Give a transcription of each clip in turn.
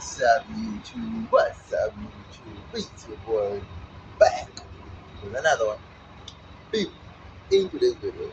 What's up, YouTube? What's up, YouTube? It's your boy back with another one. People, in today's video,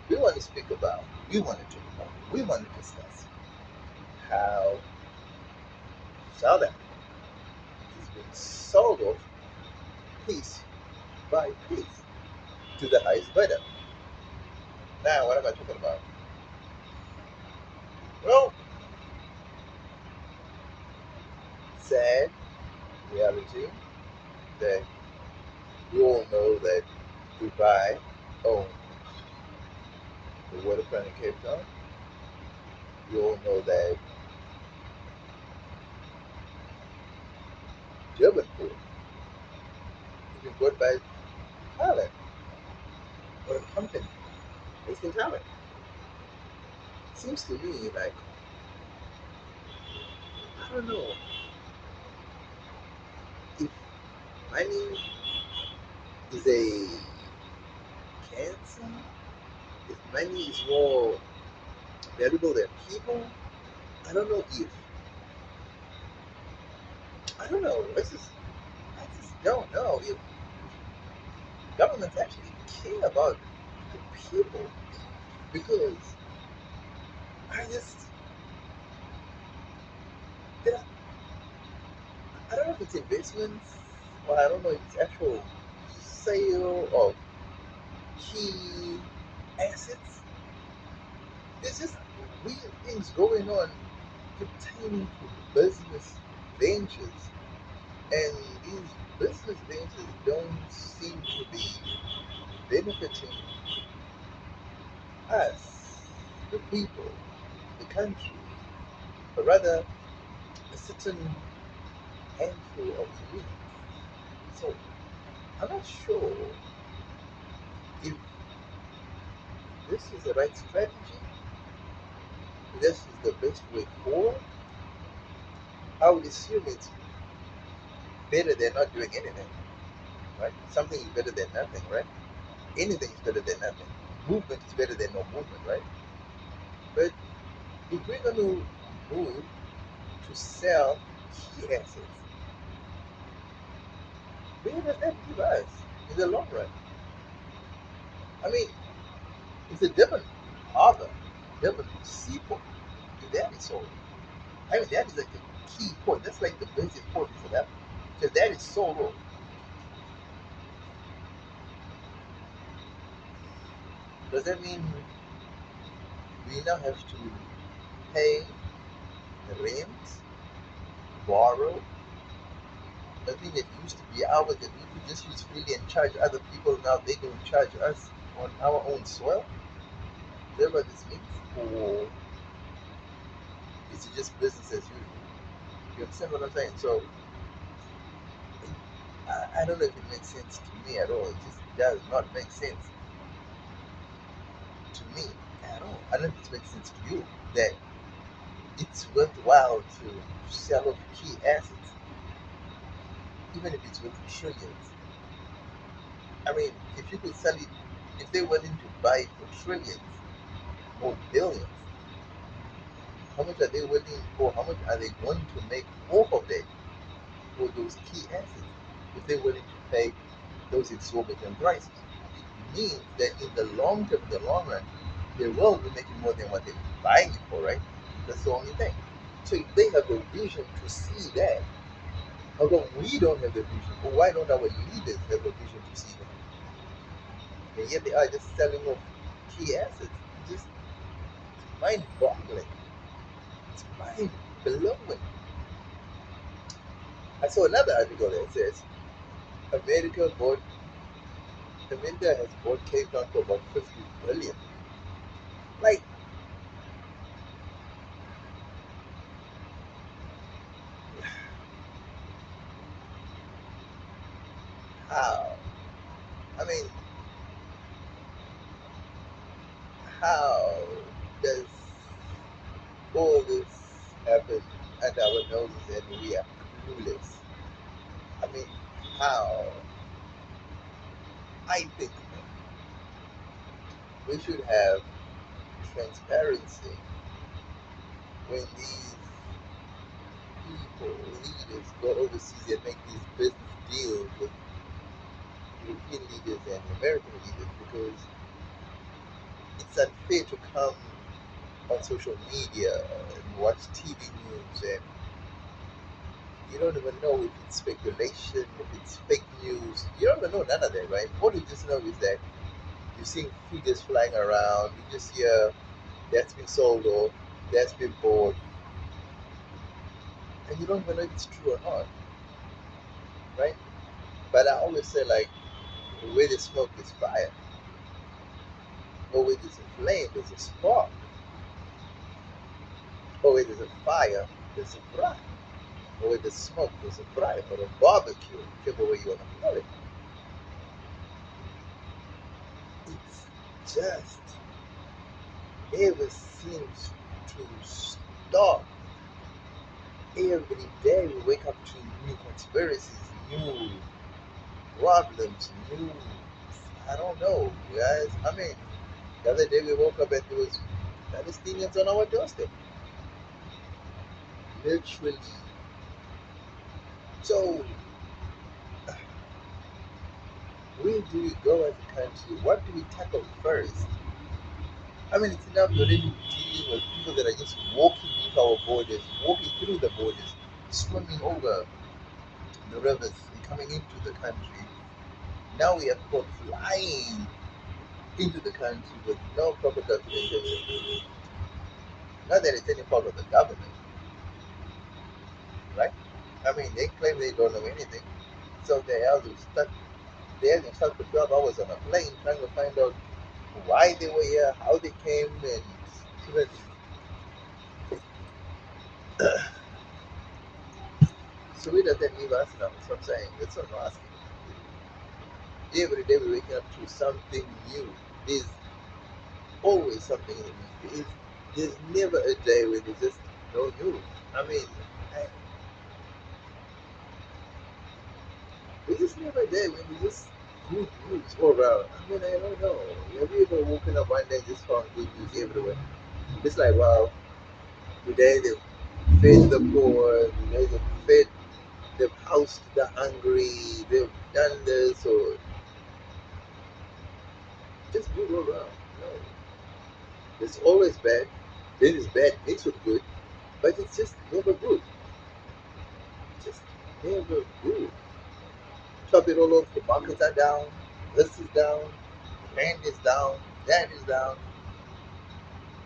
we want to talk about, we want to discuss how South Africa is being sold off piece by piece to the highest bidder. Now, what am I talking about? Well, sad reality that we all know that Dubai owns the Waterfront in Cape Town. We all know that Durban port has been bought by Thailand or a company based in Thailand. It seems to me like, I don't know, if money is a cancer, if money is more valuable than people, I don't know if, I don't know, I just don't know if governments actually care about the people, because I just, you know, I don't know if it's investments, or I don't know if it's actual sale of key assets. There's just weird things going on pertaining to business ventures, and these business ventures don't seem to be benefiting us, the people, the country, but rather a certain handful of elites. So I'm not sure if this is the right strategy, if this is the best way forward. I would assume it's better than not doing anything, right? Something is better than nothing, right? Anything is better than nothing. Movement is better than no movement, right? But if we're going to move to sell key assets, where does that leave us in the long run? I mean, it's a different harbour, different seaport. If that is sold, I mean, that is like a key point. That's like the basic point for that. Because that is sold off. Does that mean we now have to pay rent, borrow, a thing that used to be ours that we could just use freely and charge other people? Now they don't charge us on our own soil? Is that what this means? Or is it just business as usual? You understand what I'm saying? So I don't know if it makes sense to me at all. It just does not make sense to me at all. I don't know if it makes sense to you that it's worthwhile to sell off key assets, even if it's worth trillions. I mean, if you could sell it, if they're willing to buy it for trillions or billions, how much are they willing, or how much are they going to make off of that for those key assets if they're willing to pay those exorbitant prices? It means that in the long term, in the long run, they will be making more than what they're buying it for, right? That's the only thing. So if they have the vision to see that, how come we don't have the vision? Or why don't our leaders have the vision to see that? And yet they are just selling off key assets. It's just mind boggling. It's mind blowing. I saw another article that says America bought America has bought Cape Town for about 50 billion. Like, how? I mean, how does all this happen at our noses and we are clueless? I mean, how? I think we should have transparency when these people, leaders, go overseas and make these business deals with European leaders and American leaders because it's unfair to come on social media and watch TV news and you don't even know if it's speculation, if it's fake news. You don't even know none of that, right? All you just know is that you're seeing figures flying around. You just hear that's been sold or that's been bought, and you don't even know if it's true or not, right? But I always say like, where there's smoke, there's fire, or where there's a flame, there's a spark, or where there's a fire, there's a fry, or where there's smoke, there's a fry, or a barbecue, whichever way you want to call it. It's just never seems to stop. Every day we wake up to new conspiracies, new problems, new. I don't know, guys. I mean, the other day we woke up and there was Palestinians on our doorstep, literally. So, where do we go as a country? What do we tackle first? I mean, it's enough already dealing with people that are just walking into our borders, walking through the borders, swimming over the rivers and coming into the country. Now we have people flying into the country with no proper documentation. Not that it's any fault of the government, right? I mean, they claim they don't know anything. So they have been stuck for 12 hours on a plane trying to find out why they were here, how they came, and even, so where does that leave us now? So I'm saying, that's what I'm asking. Every day we're waking up to something new. There's always something new. There's never a day when there's just no news. I mean, I, there's just never a day when there's just good news all around. I mean, I don't know. Have you ever woken up one day and just found good news everywhere? It's like, wow, today they fed the poor, today they fed, they've housed the hungry, they've done this, or just good all around. No, it's always bad. Then it's bad mixed with good, but it's just never good. Just never good. Chop it all off. The markets are down. This is down. Land is down. That is down.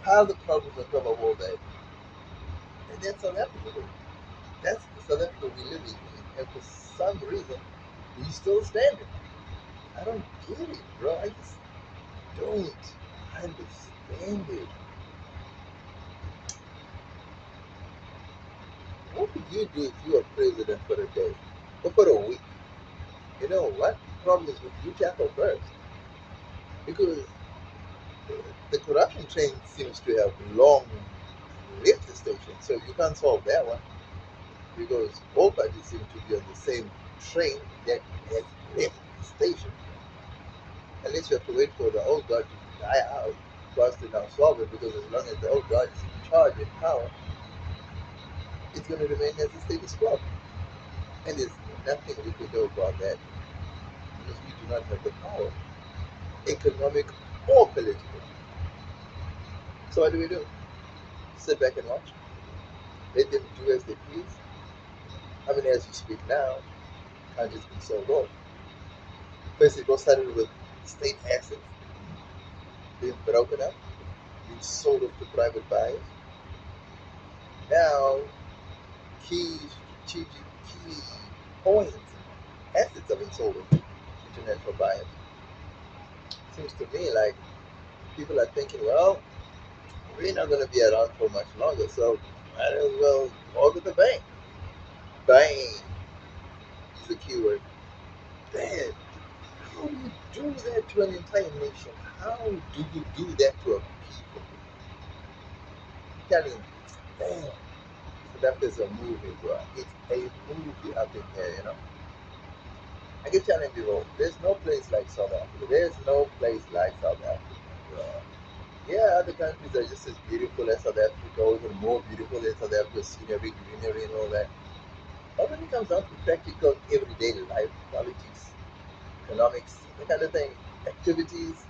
Pile the problems on top of all that. And that's South Africa. That's the South Africa we live in. And for some reason, we still standing. I don't get it, bro. I just don't understand it. What would you do if you were president for a day or for a week? You know, what problems would you tackle first? Because the corruption train seems to have long left the station, so you can't solve that one because all parties seem to be on the same train that has left the station. Unless you have to wait for the old guard to die out for us to now solve it, because as long as the old guard is in charge and power, it's going to remain as the status quo. And there's nothing we can do about that because we do not have the power, economic or political. So what do we do? Sit back and watch? Let them do as they please? I mean, as you speak now, country's been sold off. First, it all started with state assets being broken up, being sold off to private buyers. Now, key strategic key points and assets have been sold off to international buyers. Seems to me like people are thinking, well, we're not going to be around for much longer, so might as well go to the bank. Buying is the keyword. Man, how do you do that to an entire nation? How do you do that to a people? Telling, man, that is a movie, bro. It's a movie up in here, you know. I keep telling people, there's no place like South Africa. There's no place like South Africa, bro. Yeah, other countries are just as beautiful as South Africa, or even more beautiful than South Africa, scenery, greenery, and all that. But when it comes down to practical everyday life, politics, economics, the kind of thing, activities,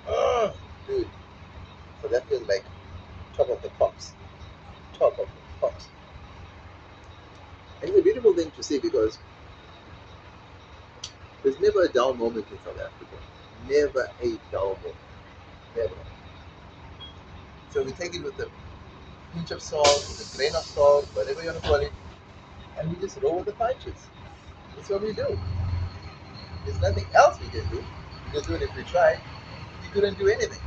oh, dude, South Africa is like top of the pops, top of the pops. And it's a beautiful thing to see because there's never a dull moment in South Africa. Never a dull moment. Never. So we take it with a pinch of salt, with a grain of salt, whatever you want to call it, and we just roll with the punches. That's what we do. There's nothing else we can do. Because even if we tried, we couldn't do anything.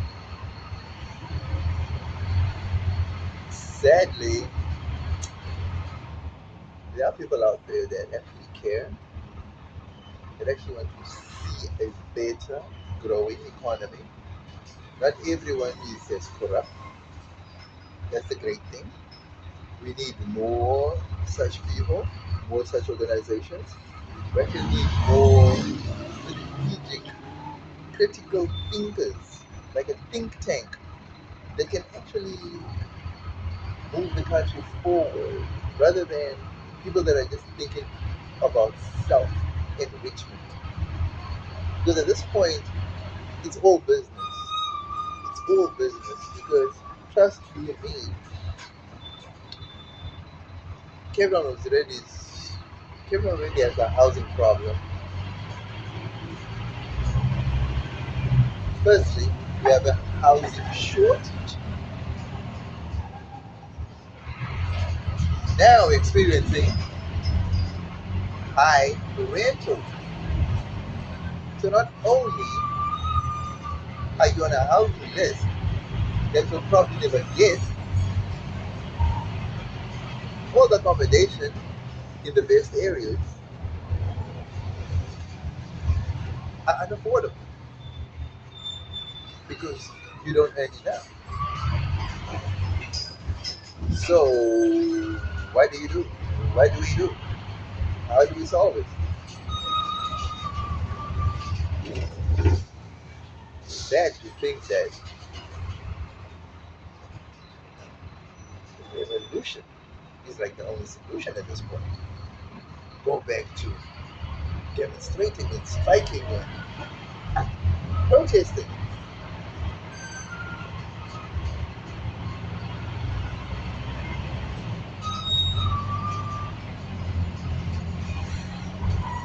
Sadly, there are people out there that actually care, that actually want to see a better, growing economy. Not everyone is as corrupt. That's the great thing. We need more such people, more such organizations. We actually need more strategic, critical thinkers, like a think tank that can actually move the country forward rather than people that are just thinking about self enrichment. Because at this point, it's all business. It's all business because, trust you me, Kevin was already Kevin already has a housing problem. Firstly, we have a housing shortage. Now we're experiencing high rentals. So not only are you on a housing list that will probably never get all the accommodation in the best areas are unaffordable because you don't earn enough. So what do you do? What do we do? How do we solve it? Sad to think that revolution is like the only solution at this point. Go back to demonstrating and striking and protesting.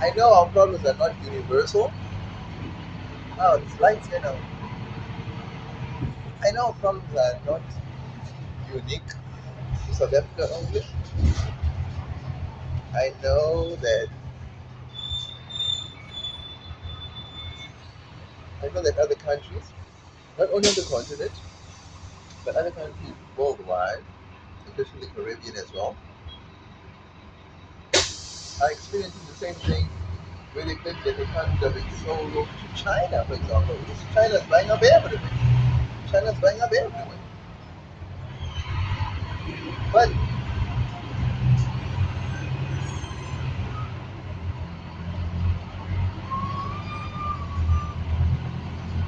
I know our problems are not universal. Oh, it's lights, I know our problems are not unique to South Africa only. I know that other countries, not only on the continent, but other countries worldwide, especially the Caribbean as well, are experiencing the same thing where they think that they can't have it sold off to China, for example, because China's buying up everything. China's buying up everywhere. But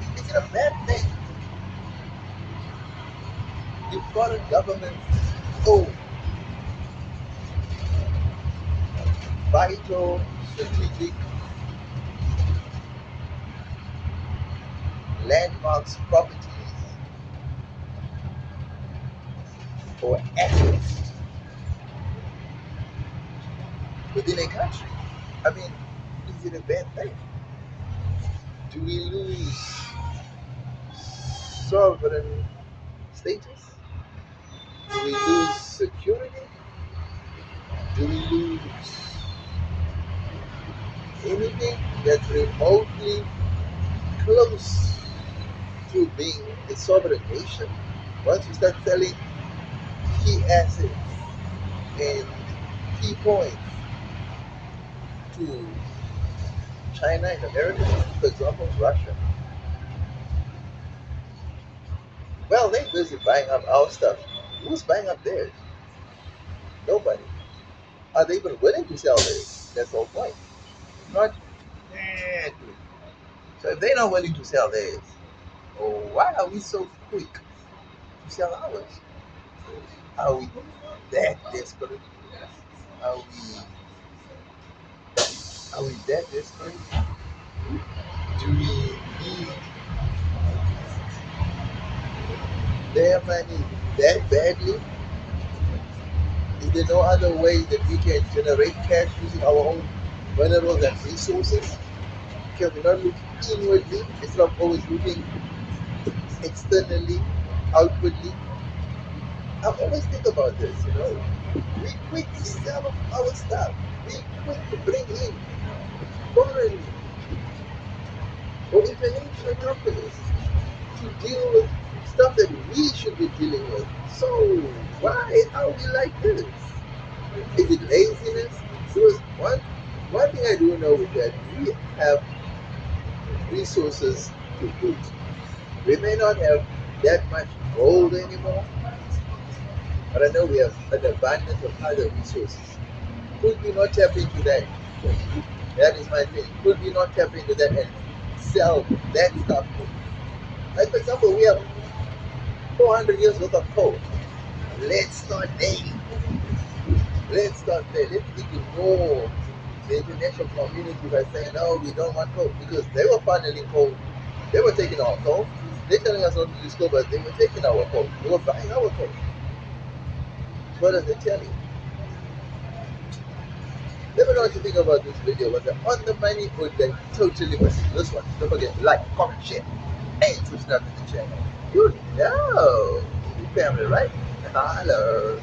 is it a bad thing if foreign governments own vital, strategic landmarks, properties, or assets within a country? I mean, is it a bad thing? Do we lose sovereign status? Do we lose security? Do we lose anything that's remotely close to being a sovereign nation? Once you start selling key assets and key points to China and America, for example, Russia, well, they're busy buying up our stuff. Who's buying up theirs? Nobody. Are they even willing to sell theirs? That's the whole point. Not exactly. So if they're not willing to sell theirs, oh, why are we so quick? to sell ours. Are we that desperate? Are we are we that desperate? Do we need their money that badly? Is there no other way that we can generate cash using our own minerals and resources? Can we not look inwardly instead of always looking externally, outwardly? I always think about this, you know. We quick to sell our stuff. We quick to bring in foreign or international companies to deal with stuff that we should be dealing with. So why are we like this? Is it laziness? Because one thing I do know is that we have resources to put. We may not have that much gold anymore, but I know we have an abundance of other resources. Could we not tap into that? That is my thing. Could we not tap into that and sell that stuff? Like for example, we have 400 years worth of coal. Let's start there. Let's start there. Let's ignore the international community by saying, no, we don't want coal because they were funneling coal. They were taking our coal. They're telling us not to use coal, but they were taking our coal. They were buying our coal. What does it tell you? Let me know what you think about this video. Was it on the money or did I totally miss this one? Don't forget to like, comment, share, and subscribe to the channel. You know, family, right? Hello.